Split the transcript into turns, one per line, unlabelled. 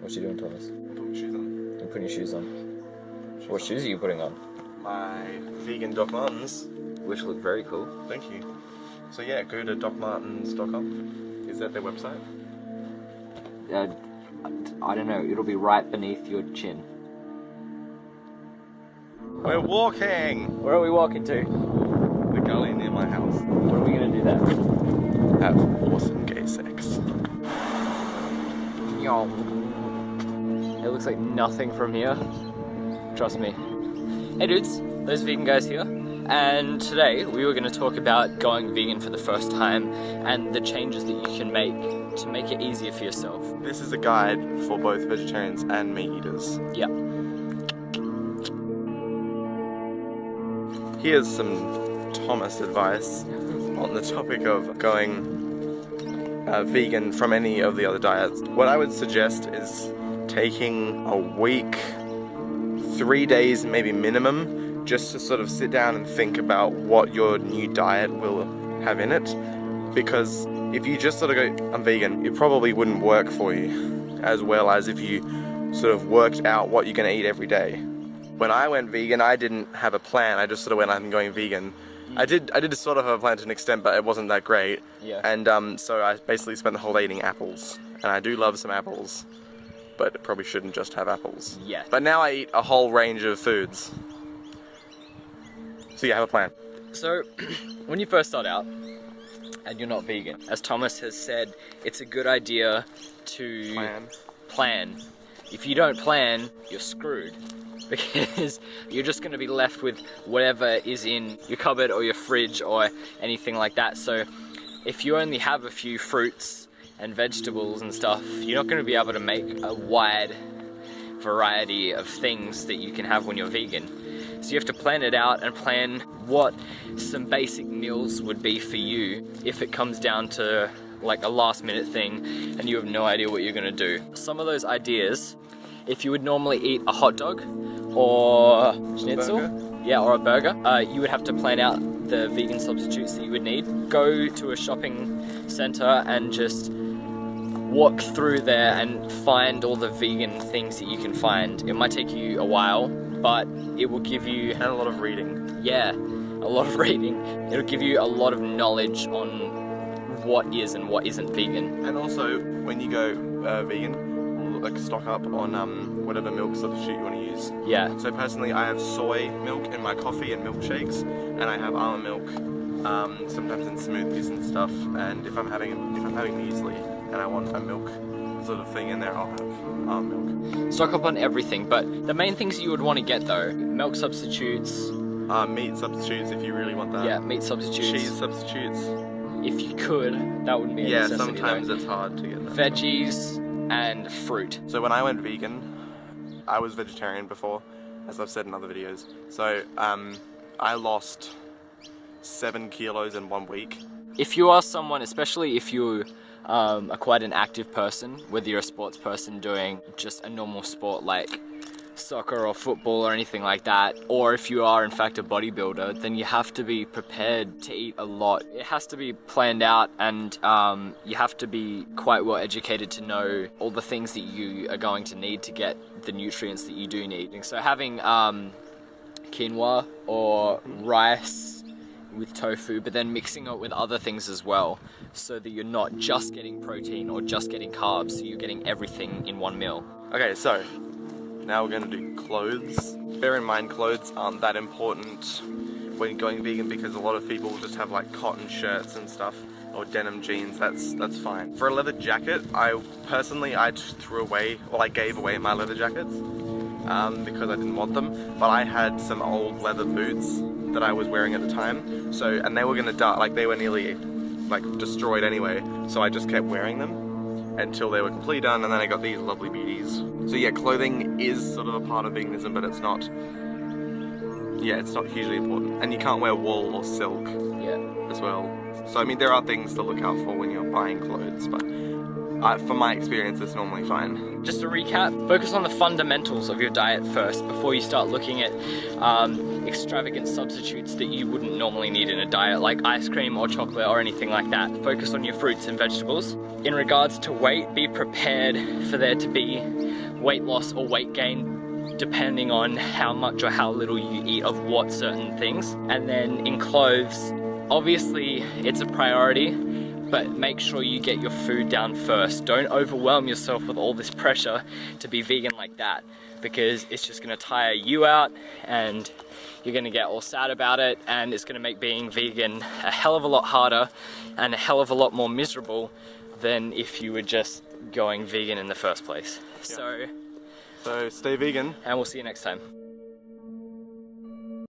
What's you doing, Thomas?
Put my shoes on.
You're putting your shoes on. What shoes are you putting on?
My vegan Doc Martens.
Which look very cool.
Thank you. So yeah, go to docmartens.com. Is that their website?
I don't know. It'll be right beneath your chin.
We're walking!
Where are we walking to?
The gully near my house.
What are we gonna do there?
Have awesome gay sex.
Yo. It looks like nothing from here. Trust me. Hey dudes, those vegan guys here. And today we were going to talk about going vegan for the first time and the changes that you can make to make it easier for yourself.
This is a guide for both vegetarians and meat eaters.
Yeah.
Here's some Thomas advice on the topic of going vegan from any of the other diets. What I would suggest is taking a week, 3 days maybe minimum, just to sort of sit down and think about what your new diet will have in it. Because if you just sort of go, I'm vegan, it probably wouldn't work for you as well as if you sort of worked out what you're going to eat every day. When I went vegan, I didn't have a plan. I just sort of went, I'm going vegan. I did sort of have a plan to an extent, but it wasn't that great.
Yeah.
And so I basically spent the whole day eating apples. And I do love some apples, but it probably shouldn't just have apples.
Yeah.
But now I eat a whole range of foods. So yeah, I have a plan.
So, when you first start out, and you're not vegan, as Thomas has said, it's a good idea to plan. If you don't plan, you're screwed. Because you're just going to be left with whatever is in your cupboard or your fridge or anything like that. So, if you only have a few fruits and vegetables and stuff, you're not going to be able to make a wide variety of things that you can have when you're vegan. So you have to plan it out and plan what some basic meals would be for you if it comes down to like a last minute thing and you have no idea what you're gonna do. Some of those ideas, if you would normally eat a hot dog or schnitzel, or a burger, you would have to plan out the vegan substitutes that you would need. Go to a shopping center and just walk through there and find all the vegan things that you can find. It might take you a while, but it will give you...
And a lot of reading.
Yeah, a lot of reading. It'll give you a lot of knowledge on what is and what isn't vegan.
And also, when you go vegan, like stock up on whatever milk substitute you want to use.
Yeah.
So personally, I have soy milk in my coffee and milkshakes, and I have almond milk, sometimes in smoothies and stuff. And if I'm having muesli and I want a milk sort of thing in there, I'll have almond milk.
Stock up on everything, but the main things you would want to get though, milk substitutes.
Meat substitutes if you really want that.
Yeah, meat substitutes.
Cheese substitutes.
If you could, that wouldn't be a necessity.
Sometimes
though.
it's hard to get that.
Veggies and fruit.
So when I went vegan, I was vegetarian before, as I've said in other videos. So I lost 7 kilos in 1 week.
If you are someone, especially if you are quite an active person, whether you're a sports person doing just a normal sport like soccer or football or anything like that, or if you are in fact a bodybuilder, then you have to be prepared to eat a lot. It has to be planned out, and you have to be quite well educated to know all the things that you are going to need to get the nutrients that you do need. So having quinoa or rice with tofu, but then mixing it with other things as well, so that you're not just getting protein or just getting carbs, so you're getting everything in one meal.
Okay, so now we're going to do clothes. Bear in mind, clothes aren't that important when going vegan, because a lot of people just have like cotton shirts and stuff, or denim jeans. That's fine. For a leather jacket, I gave away my leather jackets because I didn't want them, but I had some old leather boots that I was wearing at the time, and they were gonna die, like they were nearly like destroyed anyway, so I just kept wearing them until they were completely done, and then I got these lovely beauties. So yeah, clothing is sort of a part of veganism, but it's not hugely important. And you can't wear wool or silk as well. So I mean, there are things to look out for when you're buying clothes, but from my experience, it's normally fine.
Just to recap, focus on the fundamentals of your diet first before you start looking at extravagant substitutes that you wouldn't normally need in a diet, like ice cream or chocolate or anything like that. Focus on your fruits and vegetables. In regards to weight, be prepared for there to be weight loss or weight gain depending on how much or how little you eat of what certain things. And then in clothes, obviously it's a priority, but make sure you get your food down first. Don't overwhelm yourself with all this pressure to be vegan like that, because it's just gonna tire you out and you're gonna get all sad about it, and it's gonna make being vegan a hell of a lot harder and a hell of a lot more miserable than if you were just going vegan in the first place.
So stay vegan.
And we'll see you next time.